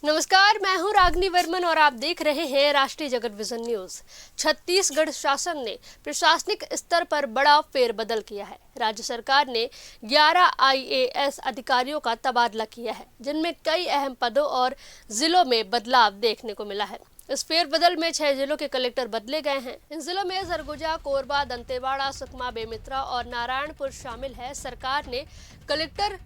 नमस्कार, मैं हूं रागनी वर्मन और आप देख रहे हैं राष्ट्रीय जगत विजन न्यूज। छत्तीसगढ़ शासन ने प्रशासनिक स्तर पर बड़ा फेरबदल किया है। राज्य सरकार ने 11 IAS अधिकारियों का तबादला किया है, जिनमें कई अहम पदों और जिलों में बदलाव देखने को मिला है। इस फेरबदल में 6 जिलों के कलेक्टर बदले गए हैं। इन जिलों में सरगुजा, कोरबा, दंतेवाड़ा, सुकमा, बेमेतरा और नारायणपुर शामिल है। सरकार ने कलेक्टर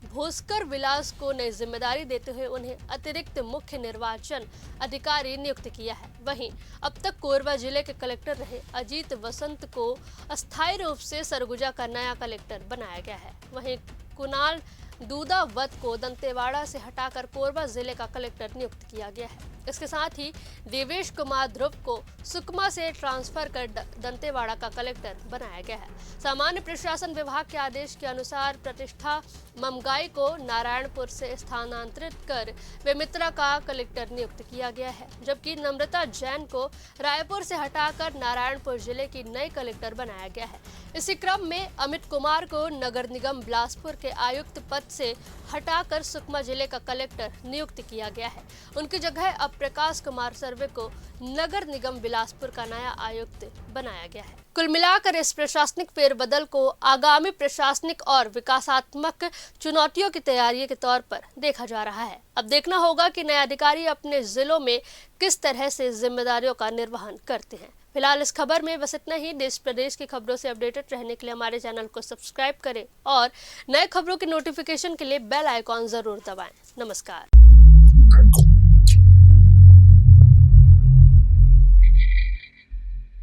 भास्कर विलास को नई जिम्मेदारी देते हुए उन्हें अतिरिक्त मुख्य निर्वाचन अधिकारी नियुक्त किया है। वहीं अब तक कोरबा जिले के कलेक्टर रहे अजीत वसंत को अस्थायी रूप से सरगुजा का नया कलेक्टर बनाया गया है। वहीं कुणाल दूदावत को दंतेवाड़ा से हटाकर कोरबा जिले का कलेक्टर नियुक्त किया गया है। इसके साथ ही देवेश कुमार ध्रुव को सुकमा से ट्रांसफर कर दंतेवाड़ा का कलेक्टर बनाया गया है। सामान्य प्रशासन विभाग के आदेश के अनुसार प्रतिष्ठा ममगाई को नारायणपुर से स्थानांतरित कर बेमेतरा का कलेक्टर नियुक्त किया गया है, जबकि नम्रता जैन को रायपुर से हटाकर नारायणपुर जिले की नई कलेक्टर बनाया गया है। इसी क्रम में अमित कुमार को नगर निगम बिलासपुर के आयुक्त पद से हटाकर सुकमा जिले का कलेक्टर नियुक्त किया गया है। उनकी जगह अब प्रकाश कुमार सर्वे को नगर निगम बिलासपुर का नया आयुक्त बनाया गया है। कुल मिलाकर इस प्रशासनिक फेरबदल को आगामी प्रशासनिक और विकासात्मक चुनौतियों की तैयारी के तौर पर देखा जा रहा है। अब देखना होगा कि नए अधिकारी अपने जिलों में किस तरह से जिम्मेदारियों का निर्वहन करते हैं। फिलहाल इस खबर में बस इतना ही। देश प्रदेश की खबरों से अपडेटेड रहने के लिए हमारे चैनल को सब्सक्राइब करें और नए खबरों की नोटिफिकेशन के लिए बेल आइकॉन जरूर दबाएं। नमस्कार।